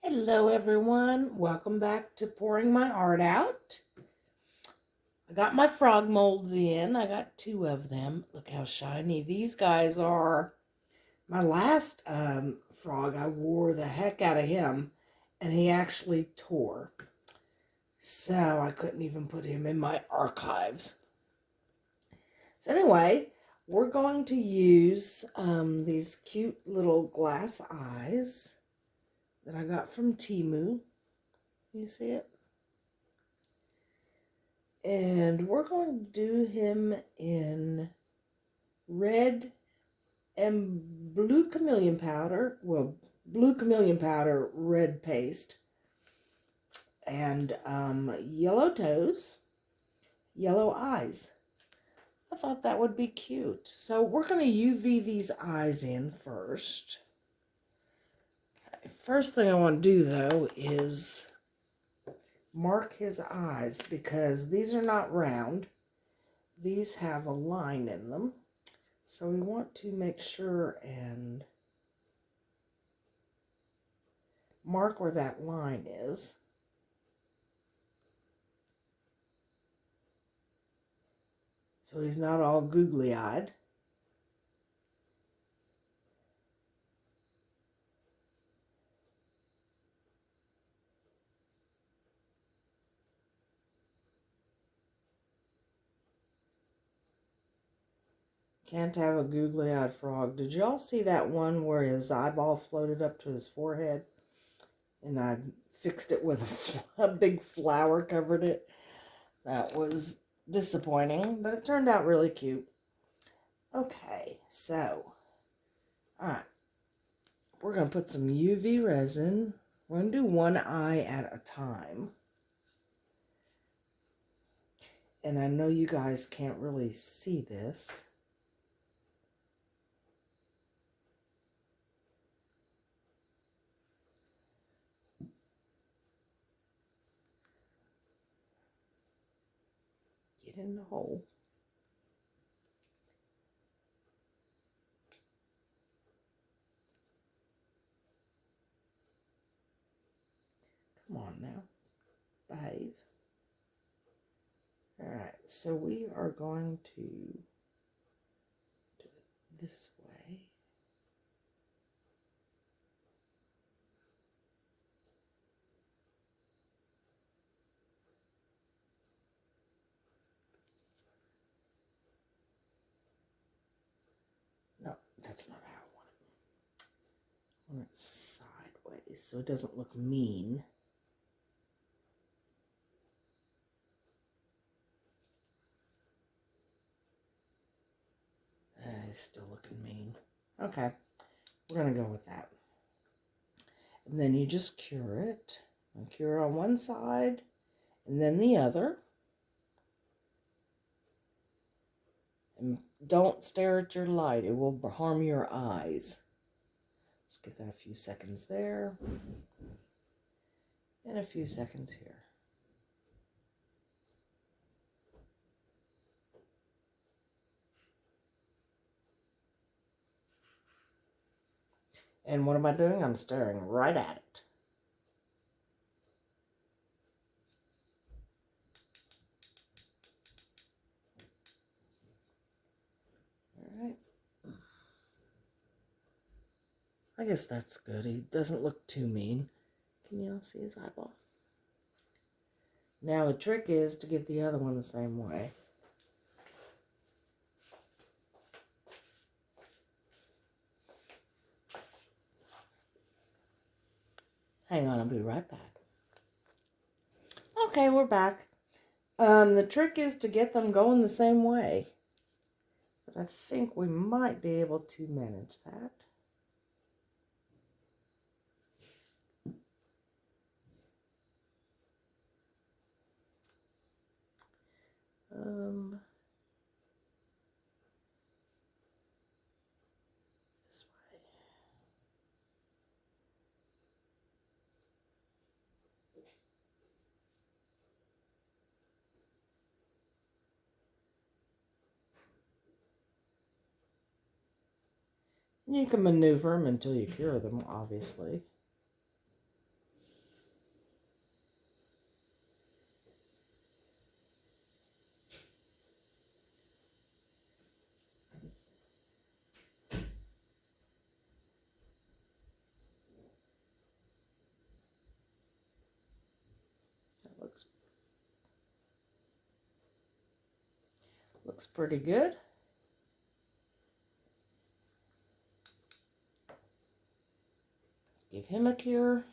Hello everyone, welcome back to Pouring My Art Out. I got my frog molds in. I got two of them. Look how shiny these guys are. My last frog, I wore the heck out of him and he actually tore. So I couldn't even put him in my archives. So anyway, we're going to use these cute little glass eyes that I got from Temu. You see it? And we're going to do him in red and blue chameleon powder. Well, blue chameleon powder, red paste, and yellow toes, yellow eyes. I thought that would be cute. So we're going to UV these eyes in first. Okay, first thing I want to do though is mark his eyes because these are not round. These have a line in them. So we want to make sure and mark where that line is. So he's not all googly-eyed. Can't have a googly-eyed frog. Did y'all see that one where his eyeball floated up to his forehead? And I fixed it with a big flower, covered it. That was disappointing, but it turned out really cute. Okay, so, alright. We're going to put some UV resin. We're going to do one eye at a time. And I know you guys can't really see this. Get in the hole. Come on now. Behave. Alright, so we are going to do it this way. No, that's not how I want it. I want it sideways so it doesn't look mean. He's still looking mean. Okay, we're going to go with that. And then you just cure it. And cure on one side and then the other. And don't stare at your light. It will harm your eyes. Let's give that a few seconds there. And a few seconds here. And what am I doing? I'm staring right at it. All right. I guess that's good. He doesn't look too mean. Can you all see his eyeball? Now the trick is to get the other one the same way. Hang on, I'll be right back. Okay, we're back. The trick is to get them going the same way. But I think we might be able to manage that. This way. You can maneuver them until you cure them, obviously. Looks pretty good. Let's give him a cure.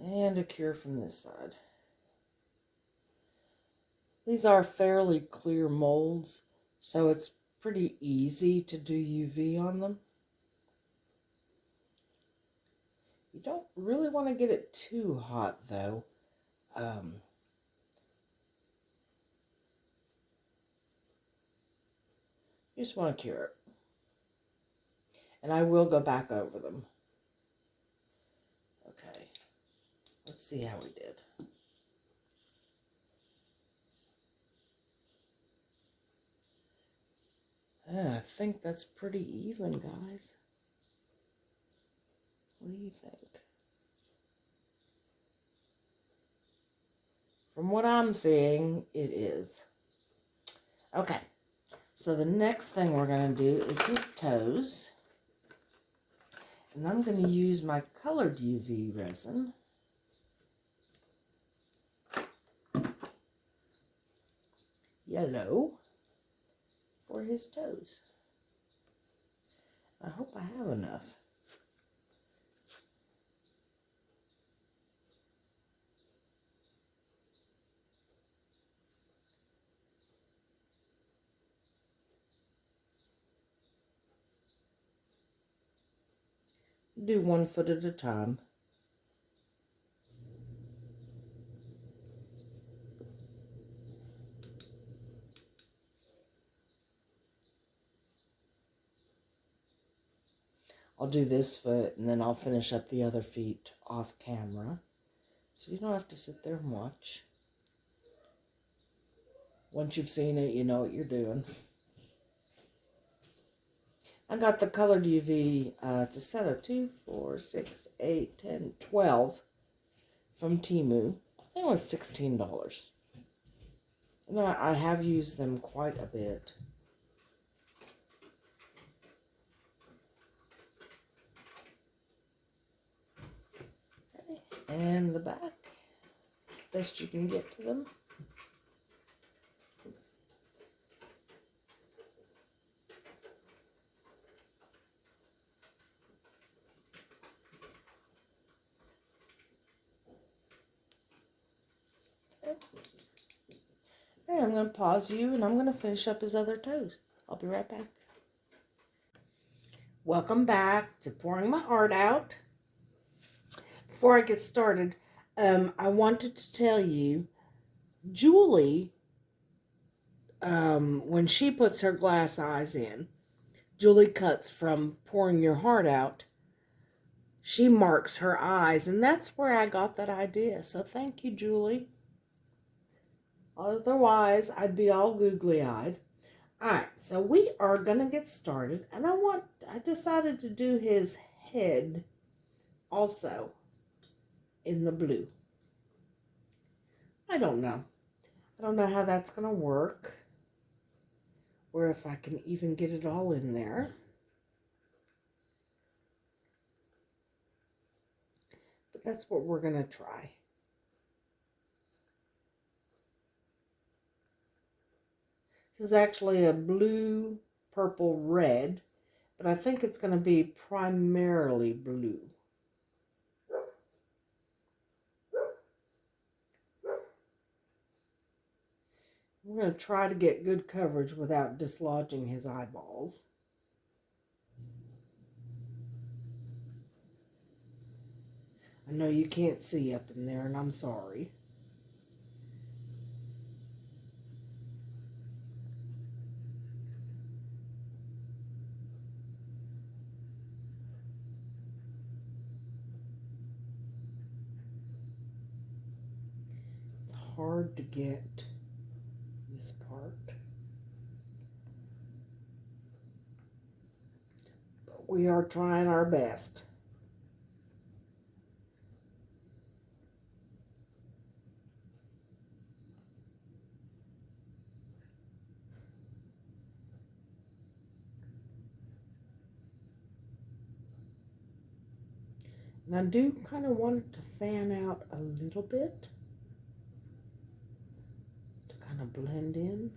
And a cure from this side. These are fairly clear molds, so it's pretty easy to do UV on them. You don't really want to get it too hot, though. You just want to cure it. And I will go back over them. Okay, let's see how we did. I think that's pretty even, guys. What do you think? From what I'm seeing, it is. Okay, so the next thing we're going to do is his toes. And I'm going to use my colored UV resin. Yellow for his toes. I hope I have enough. Do 1 foot at a time. I'll do this foot and then I'll finish up the other feet off camera. So you don't have to sit there and watch. Once you've seen it, you know what you're doing. I got the colored UV, it's a set of 2, 4, 6, 8, 10, 12 from Temu. I think it was $16. And I have used them quite a bit. Okay. And the back, best you can get to them. Okay, I'm going to pause you and I'm going to finish up his other toes. I'll be right back. Welcome back to Pouring My Art Out. Before I get started, I wanted to tell you, Julie, when she puts her glass eyes in, Julie cuts from Pouring Your Heart Out. She marks her eyes, and that's where I got that idea. So thank you, Julie. Otherwise, I'd be all googly-eyed. All right, so we are going to get started, and I decided to do his head also in the blue. I don't know. I don't know how that's going to work, or if I can even get it all in there. But that's what we're going to try. This is actually a blue, purple, red, but I think it's going to be primarily blue. We're going to try to get good coverage without dislodging his eyeballs. I know you can't see up in there, and I'm sorry. It's hard to get this part. But we are trying our best. And I do kind of want it to fan out a little bit to kind of blend in.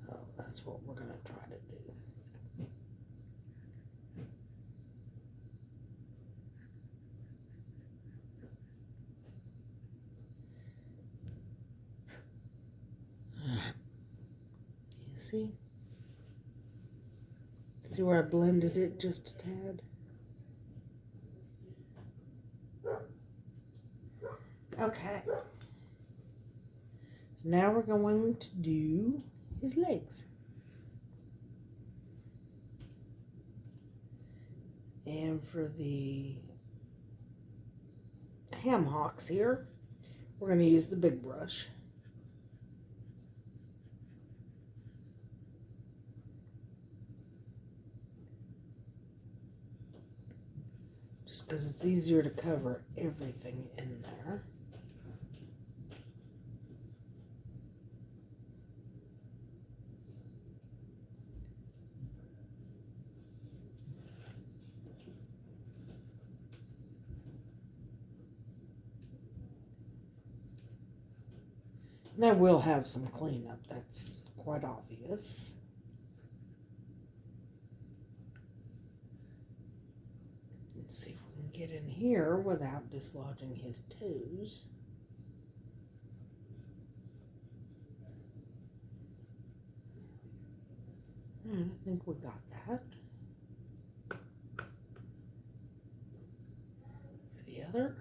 So that's what we're going to try to do. You see? See where I blended it just a tad? Okay. So now we're going to do his legs. And for the ham hocks here, we're going to use the big brush. Just because it's easier to cover everything in there. And I will have some cleanup, that's quite obvious. Let's see if we can get in here without dislodging his toes. And I think we got that. For the other.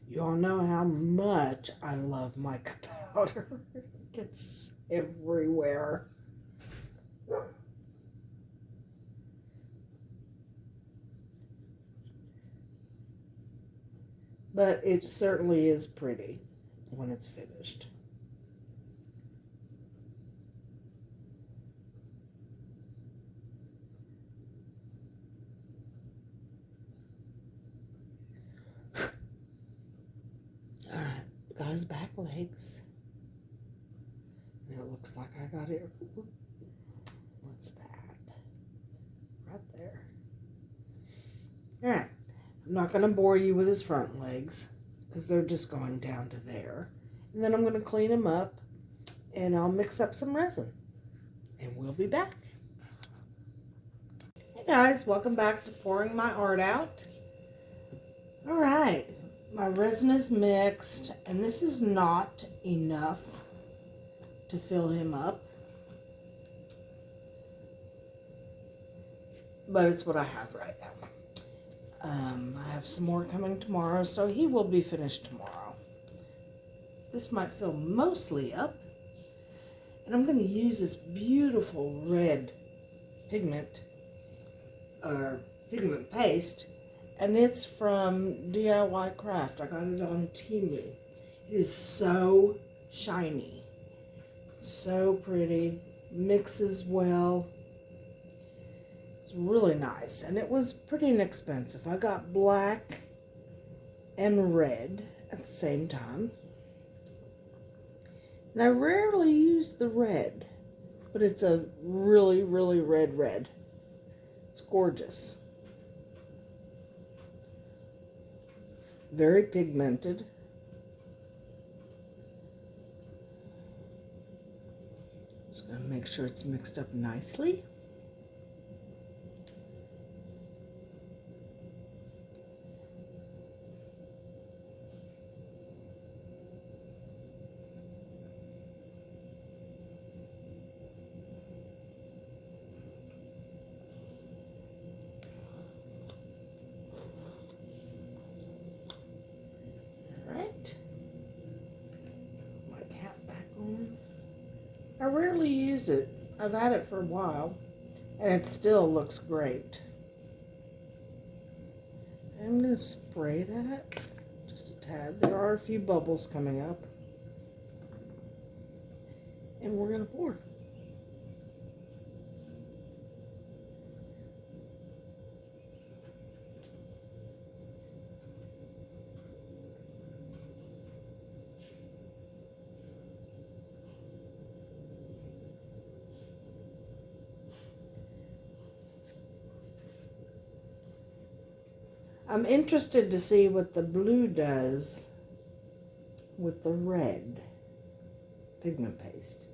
You all know how much I love mica powder. It gets everywhere. But it certainly is pretty when it's finished. Alright, got his back legs. And it looks like I got it. What's that? Right there. Alright, I'm not going to bore you with his front legs because they're just going down to there. And then I'm going to clean him up and I'll mix up some resin. And we'll be back. Hey guys, welcome back to pouring my art out. Alright, my resin is mixed and this is not enough to fill him up. But it's what I have right now. I have some more coming tomorrow, so he will be finished tomorrow. This might fill mostly up. And I'm going to use this beautiful red pigment, or pigment paste. And it's from DIY Craft. I got it on Temu. It is so shiny. So pretty. Mixes well. It's really nice, and it was pretty inexpensive. I got black and red at the same time. And I rarely use the red, but it's a really, really red. It's gorgeous. Very pigmented. Just going to make sure it's mixed up nicely. I rarely use it. I've had it for a while, and it still looks great. I'm going to spray that just a tad. There are a few bubbles coming up. And we're going to pour. I'm interested to see what the blue does with the red pigment paste.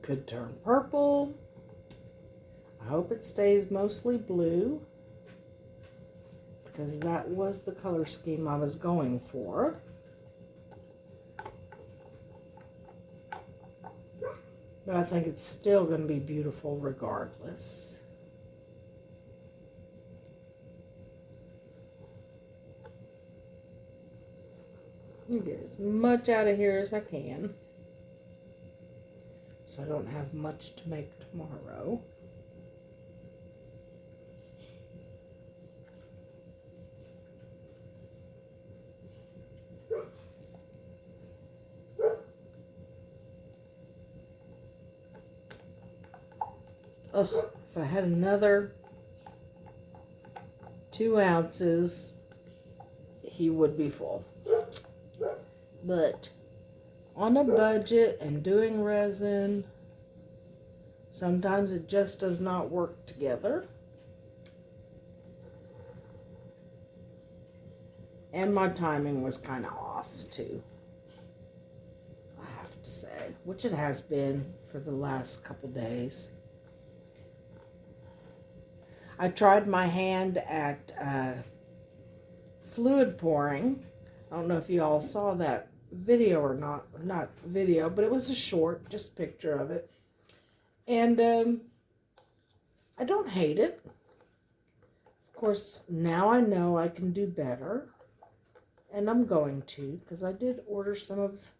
Could turn purple. I hope it stays mostly blue, because that was the color scheme I was going for. But I think it's still going to be beautiful regardless. Get as much out of here as I can, so I don't have much to make tomorrow. Ugh, if I had another 2 ounces, he would be full. But on a budget and doing resin, sometimes it just does not work together. And my timing was kind of off too, I have to say, which it has been for the last couple days. I tried my hand at fluid pouring. I don't know if you all saw that video or not video, but it was a short, just picture of it. And I don't hate it. Of course, now I know I can do better, and I'm going to, because I did order some of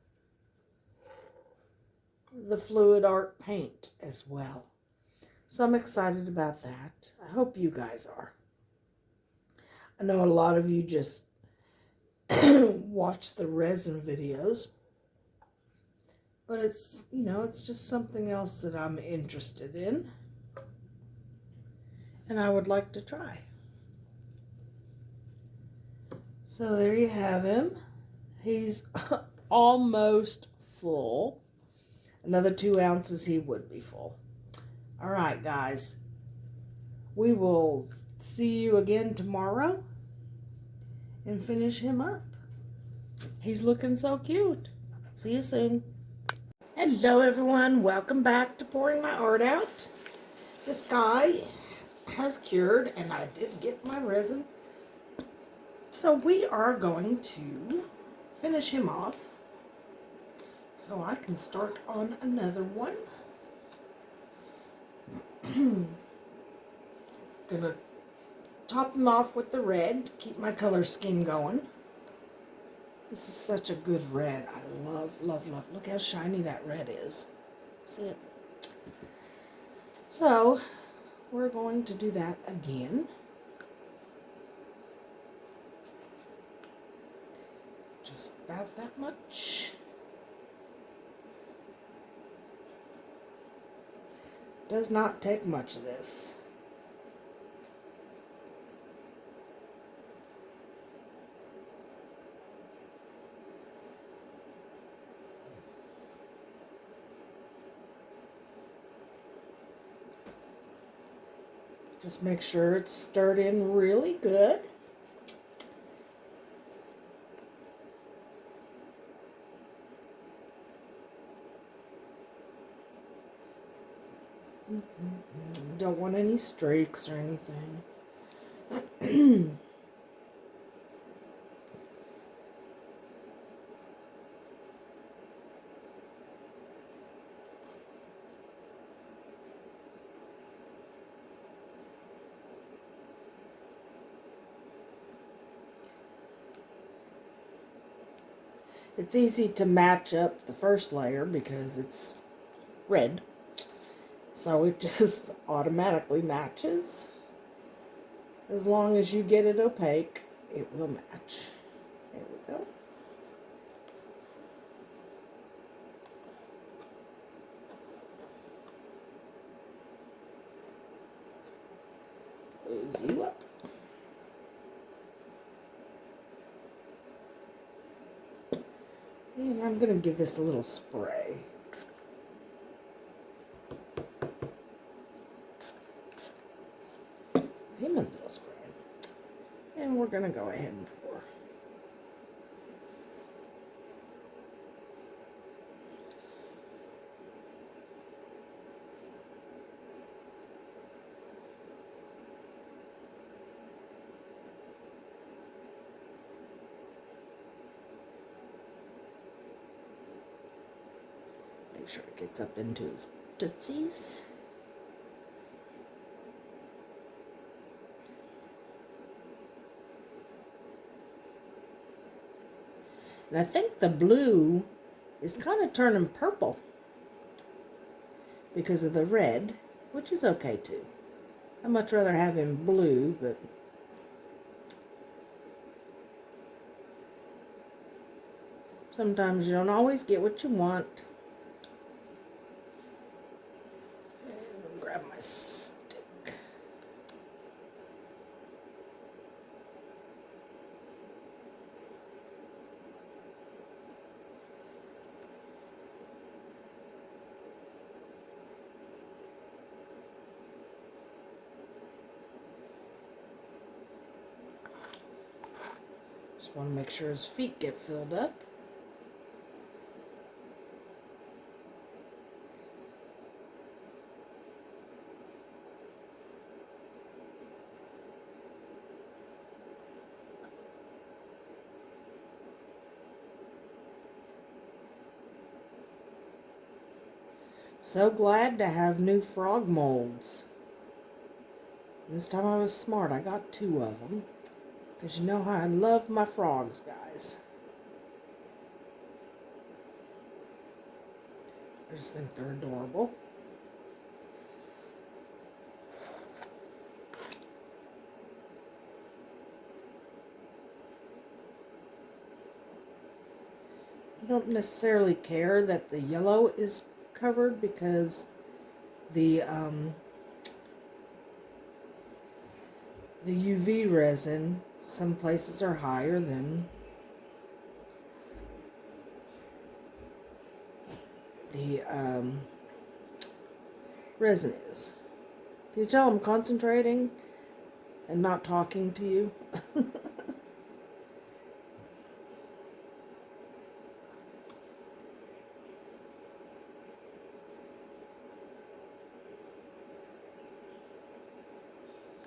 the fluid art paint as well. So I'm excited about that. I hope you guys are. I know a lot of you just watch the resin videos, but it's, you know, it's just something else that I'm interested in and I would like to try. So there you have him. He's almost full. Another 2 ounces, he would be full. All right, guys. We will see you again tomorrow and finish him up. He's looking so cute. See you soon. Hello, everyone. Welcome back to Pouring My Art Out. This guy has cured, and I did get my resin. So we are going to finish him off so I can start on another one. Gonna top them off with the red, keep my color scheme going. This is such a good red. I love, love, love. Look how shiny that red is. See it? So we're going to do that again. Just about that much. Does not take much of this. Just make sure it's stirred in really good. Don't want any streaks or anything. It's easy to match up the first layer because it's red. So it just automatically matches. As long as you get it opaque, it will match. There we go. Close you up. And I'm going to give this a little spray. going to go ahead and pour. Make sure it gets up into his tootsies. And I think the blue is kind of turning purple because of the red, which is okay too. I'd much rather have him blue, but sometimes you don't always get what you want. And grab my stick. Just want to make sure his feet get filled up. So glad to have new frog molds. This time I was smart. I got 2 of them. Because you know how I love my frogs, guys. I just think they're adorable. I don't necessarily care that the yellow is covered because the UV resin, some places are higher than the resin is. Can you tell I'm concentrating and not talking to you?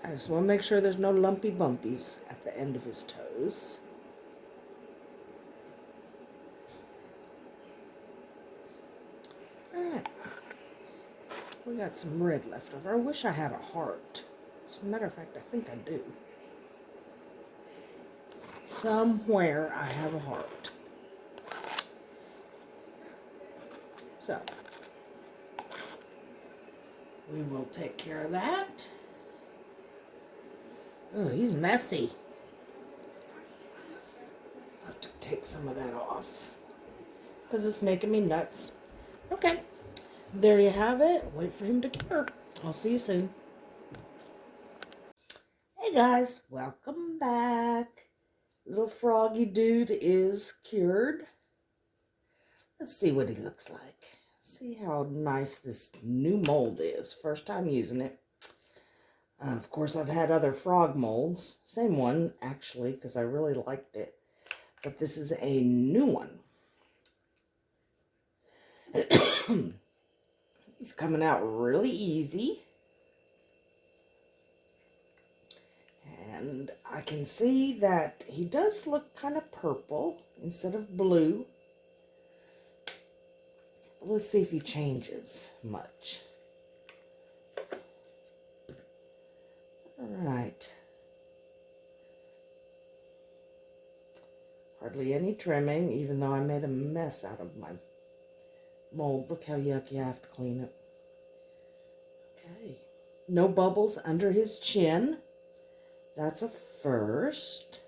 I just want to make sure there's no lumpy bumpies at the end of his toes. Alright. We got some red left over. I wish I had a heart. As a matter of fact, I think I do. Somewhere I have a heart. So, we will take care of that. Oh, he's messy. I'll have to take some of that off because it's making me nuts. Okay, there you have it. Wait for him to cure. I'll see you soon. Hey guys, welcome back. Little froggy dude is cured. Let's see what he looks like. See how nice this new mold is. First time using it. Of course, I've had other frog molds. Same one, actually, because I really liked it. But this is a new one. He's coming out really easy. And I can see that he does look kind of purple instead of blue. But let's see if he changes much. Alright. Hardly any trimming, even though I made a mess out of my mold. Look how yucky I have to clean it. Okay. No bubbles under his chin. That's a first.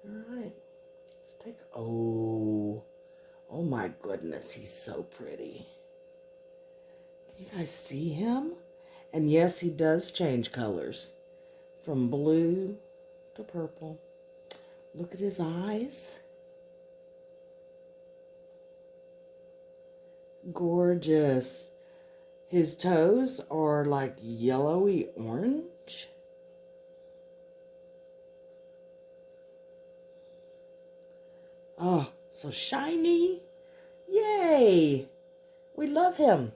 Alright. Let's take... Oh my goodness, he's so pretty. Can you guys see him? And yes, he does change colors from blue to purple. Look at his eyes. Gorgeous. His toes are like yellowy orange. Oh, so shiny. Yay. We love him.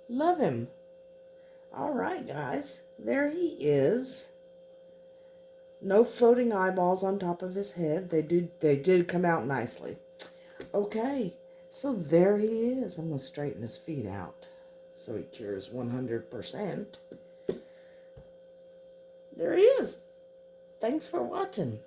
Love him. All right, guys. There he is. No floating eyeballs on top of his head. They did come out nicely. Okay. So there he is. I'm going to straighten his feet out so he cures 100%. There he is. Thanks for watching.